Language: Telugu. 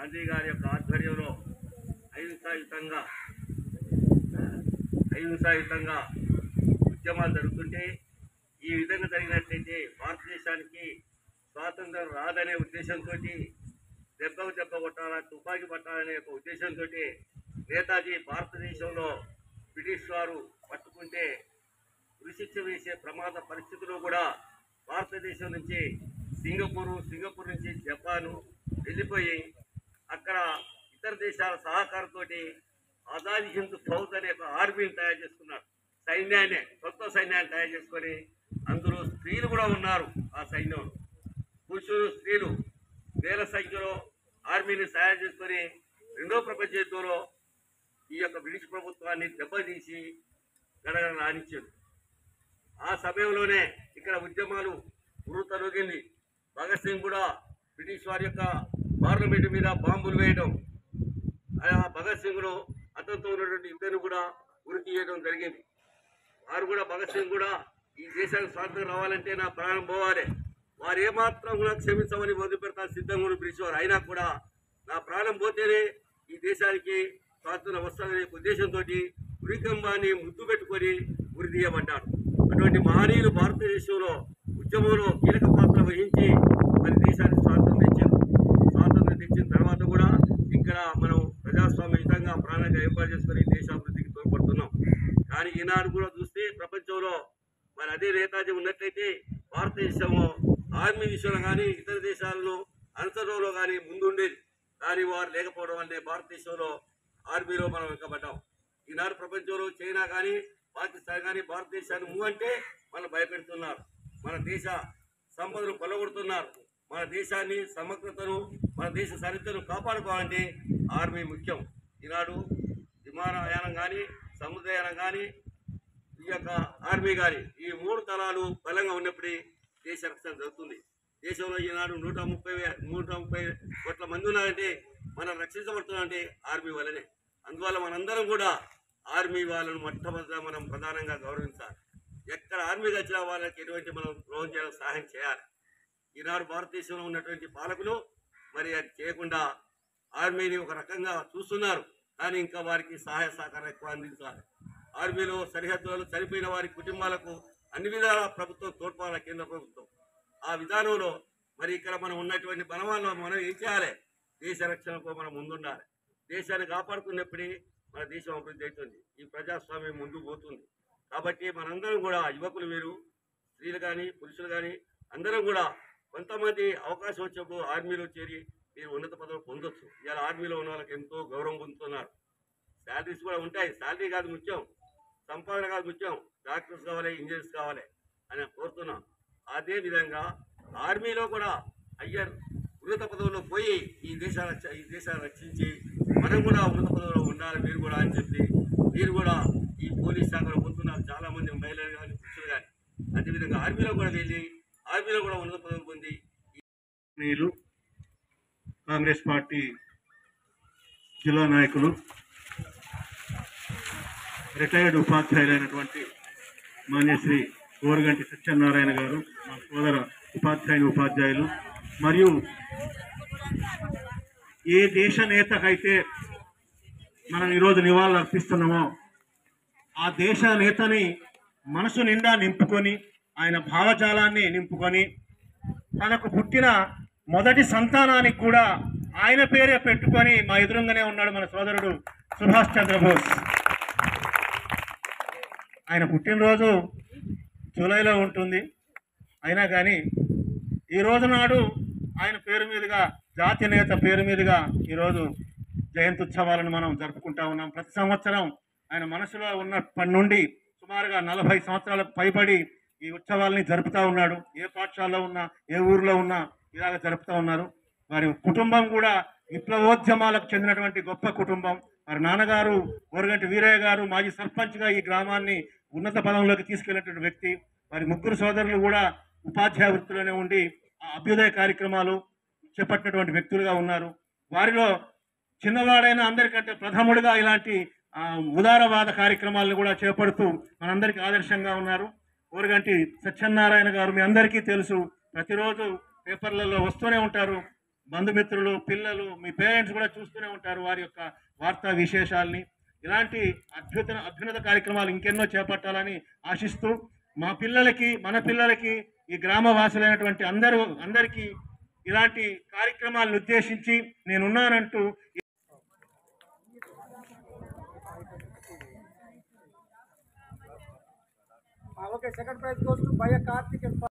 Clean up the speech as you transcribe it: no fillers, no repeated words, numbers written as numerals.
గాంధీ గారి యొక్క ఆధ్వర్యంలో అహింసాయుతంగా ఉద్యమాలు జరుగుతుంటే ఈ విధంగా జరిగినట్లయితే భారతదేశానికి స్వాతంత్రం రాదనే ఉద్దేశంతో దెబ్బకు దెబ్బ కొట్టాలా, తుపాకీ పట్టాలనే ఒక ఉద్దేశంతో నేతాజీ భారతదేశంలో బ్రిటిష్ వారు పట్టుకుంటే ఉరిశిక్ష వేసే ప్రమాద పరిస్థితుల్లో కూడా భారతదేశం నుంచి సింగపూర్ నుంచి జపాను వెళ్ళిపోయి అక్కడ ఇతర దేశాల సహకారంతో ఆజాదీ హింద్ ఫౌజ్ అనే ఒక ఆర్మీని తయారు చేసుకున్నారు. కొత్త సైన్యాన్ని తయారు చేసుకొని అందులో స్త్రీలు కూడా ఉన్నారు. ఆ సైన్యంలో పురుషులు స్త్రీలు వేల సంఖ్యలో ఆర్మీని తయారు చేసుకొని రెండో ప్రపంచ యుద్ధంలో ఈ యొక్క బ్రిటిష్ ప్రభుత్వాన్ని దెబ్బతీసి గడగడ రాణించారు. ఆ సమయంలోనే ఇక్కడ ఉద్యమాలు ఉరుతరొగింది. భగత్ సింగ్ కూడా బ్రిటిష్ వారి యొక్క పార్లమెంటు మీద బాంబులు వేయడం, ఆ భగత్ సింగ్ను అతనితో ఉన్నటువంటి ఇద్దరు కూడా ఉరి తీయడం జరిగింది. భగత్ సింగ్ కూడా ఈ దేశానికి స్వాతంత్రం రావాలంటే నా ప్రాణం పోవాలి, వారు ఏమాత్రం కూడా క్షమించమని వదిలిపెడతా సిద్ధంగా ఉన్న బ్రిటిష్ వారు అయినా కూడా నా ప్రాణం పోతేనే ఈ దేశానికి స్వాతంత్రం వస్తుందనే ఉద్దేశంతో ఉరికంబాన్ని ముద్దు పెట్టుకొని ఉరి తీయబడ్డాడు. అటువంటి మహనీయులు భారతదేశంలో ఉద్యమంలో కీలక పాత్ర వహించి మరి దేశానికి స్వాతంత్రం తెచ్చిన తర్వాత కూడా ఇక్కడ మనం ప్రజాస్వామ్యయుతంగా ప్రాణంగా ఏర్పాటు చేసుకుని దేశాభివృద్ధికి తోడ్పడుతున్నాం. కానీ ఈనాడు కూడా చూస్తే ప్రపంచంలో మరి అదే నేతాజీ ఉన్నట్లయితే భారతదేశంలో ఆర్మీ విషయంలో కానీ ఇతర దేశాలను అనుసరణలో కానీ ముందుండేది. కానీ వారు లేకపోవడం వల్లే భారతదేశంలో ఆర్మీలో మనం వెనకబడ్డాం. ఈనాడు ప్రపంచంలో చైనా కానీ పాకిస్తాన్ కానీ భారతదేశాన్ని అంటే మనం భయపెడుతున్నారు. మన దేశ సంపదను కొల్లగొడుతున్నారు. మన దేశాన్ని సమగ్రతను, మన దేశ సరిహద్దును కాపాడుకోవాలంటే ఆర్మీ ముఖ్యం. ఈనాడు విమానయానం కానీ సముద్రయానం కానీ ఈ యొక్క ఆర్మీ కానీ ఈ మూడు తలాలు బలంగా ఉన్నప్పుడే దేశ రక్షణ జరుగుతుంది. దేశంలో ఈనాడు 130 కోట్ల మంది ఉన్నారంటే మనం రక్షించబడుతున్నామంటే ఆర్మీ వల్లనే. అందువల్ల మనందరం కూడా ఆర్మీ వాళ్ళను మొట్టమొదట మనం ప్రధానంగా గౌరవించాలి. ఎక్కడ ఆర్మీకి వచ్చిన వాళ్ళకి ఎటువంటి మనం ద్రోహం చేయడానికి సహాయం చేయాలి. ఈనాడు భారతదేశంలో ఉన్నటువంటి పాలకులు మరి అది చేయకుండా ఆర్మీని ఒక రకంగా చూస్తున్నారు. కానీ ఇంకా వారికి సహాయ సహకారం ఎక్కువ అందించాలి. ఆర్మీలో సరిహద్దులలో చనిపోయిన వారి కుటుంబాలకు అన్ని విధాల ప్రభుత్వం తోడ్పాల, కేంద్ర ప్రభుత్వం. ఆ విధానంలో మరి ఇక్కడ మనం ఉన్నటువంటి బలవాళ్ళు మనం ఏం చేయాలి? దేశ రక్షణకు మనం ముందుండాలి. దేశాన్ని కాపాడుకున్నప్పుడే మన దేశం అభివృద్ధి అవుతుంది, ఈ ప్రజాస్వామ్యం ముందుకు పోతుంది. కాబట్టి మనందరం కూడా యువకులు, మీరు స్త్రీలు కానీ పురుషులు కానీ అందరం కూడా కొంతమంది అవకాశం వచ్చినప్పుడు ఆర్మీలో చేరి మీరు ఉన్నత పదవులు పొందొచ్చు. ఇవాళ ఆర్మీలో ఉన్న వాళ్ళకి ఎంతో గౌరవం పొందుతున్నారు. శాలరీస్ కూడా ఉంటాయి. శాలరీ కాదు ముఖ్యం, సంపాదన కాదు ముఖ్యం. డాక్టర్స్ కావాలి, ఇంజనీర్స్ కావాలి అని కోరుతున్నాం. అదేవిధంగా ఆర్మీలో కూడా అయ్యర్ ఉన్నత పదవుల్లో పోయి ఈ దేశాన్ని రక్షించి మనం కూడా ఉన్నత పదవుల్లో ఉండాలి మీరు కూడా అని చెప్పి మీరు కూడా ఈ పోలీస్ శాఖలో పొందుతున్నారు. చాలామంది మహిళలు కానీ పురుషులు కానీ అదేవిధంగా ఆర్మీలో కూడా వెళ్ళి ఆర్మీలో కూడా ఉన్నత పదవులు పొంది మీరు కాంగ్రెస్ పార్టీ జిల్లా నాయకులు, రిటైర్డ్ ఉపాధ్యాయులైనటువంటి మాన్యశ్రీ ఓరగంటి సత్యనారాయణ గారు, మా సోదర ఉపాధ్యాయులు మరియు ఏ దేశ నేతకైతే మనం ఈరోజు నివాళులు అర్పిస్తున్నామో ఆ దేశ నేతని మనసు నిండా నింపుకొని, ఆయన భావజాలాన్ని నింపుకొని, తనకు పుట్టిన మొదటి సంతానానికి కూడా ఆయన పేరే పెట్టుకొని మా ఎదురుగానే ఉన్నాడు మన సోదరుడు సుభాష్ చంద్రబోస్. ఆయన పుట్టినరోజు జూలైలో ఉంటుంది. అయినా కానీ ఈ రోజు నాడు ఆయన పేరు మీదుగా, జాతీయ నేత పేరు మీదుగా ఈరోజు జయంతి ఉత్సవాలను మనం జరుపుకుంటా ఉన్నాం. ప్రతి సంవత్సరం ఆయన మనసులో ఉన్నప్పటి నుండి సుమారుగా 40 సంవత్సరాలకు పైబడి ఈ ఉత్సవాలని జరుపుతూ ఉన్నాడు. ఏ పాఠశాలలో ఉన్నా, ఏ ఊరిలో ఉన్నా ఇలాగ జరుపుతూ ఉన్నారు. వారి కుటుంబం కూడా విప్లవోద్యమాలకు చెందినటువంటి గొప్ప కుటుంబం. వారి నాన్నగారు ఓరగంటి వీరయ్య గారు మాజీ సర్పంచ్గా ఈ గ్రామాన్ని ఉన్నత పదంలోకి తీసుకెళ్లినటువంటి వ్యక్తి. వారి ముగ్గురు సోదరులు కూడా ఉపాధ్యాయ వృత్తిలోనే ఉండి అభ్యుదయ కార్యక్రమాలు చేపట్టినటువంటి వ్యక్తులుగా ఉన్నారు. వారిలో చిన్నవాడైన అందరికంటే ప్రథముడిగా ఇలాంటి ఉదారవాద కార్యక్రమాలను కూడా చేపడుతూ మనందరికీ ఆదర్శంగా ఉన్నారు. ఓరగంటి సత్యనారాయణ గారు మీ అందరికీ తెలుసు, ప్రతిరోజు పేపర్లలో వస్తూనే ఉంటారు. బంధుమిత్రులు, పిల్లలు, మీ పేరెంట్స్ కూడా చూస్తూనే ఉంటారు వారి యొక్క వార్తా విశేషాల్ని. ఇలాంటి అభ్యున్నత కార్యక్రమాలు ఇంకెన్నో చేపట్టాలని ఆశిస్తూ మన పిల్లలకి ఈ గ్రామవాసులైనటువంటి అందరికీ ఇలాంటి కార్యక్రమాలను ఉద్దేశించి నేనున్నానంటూ Okay, second prize goes to Bhaiya Karthik and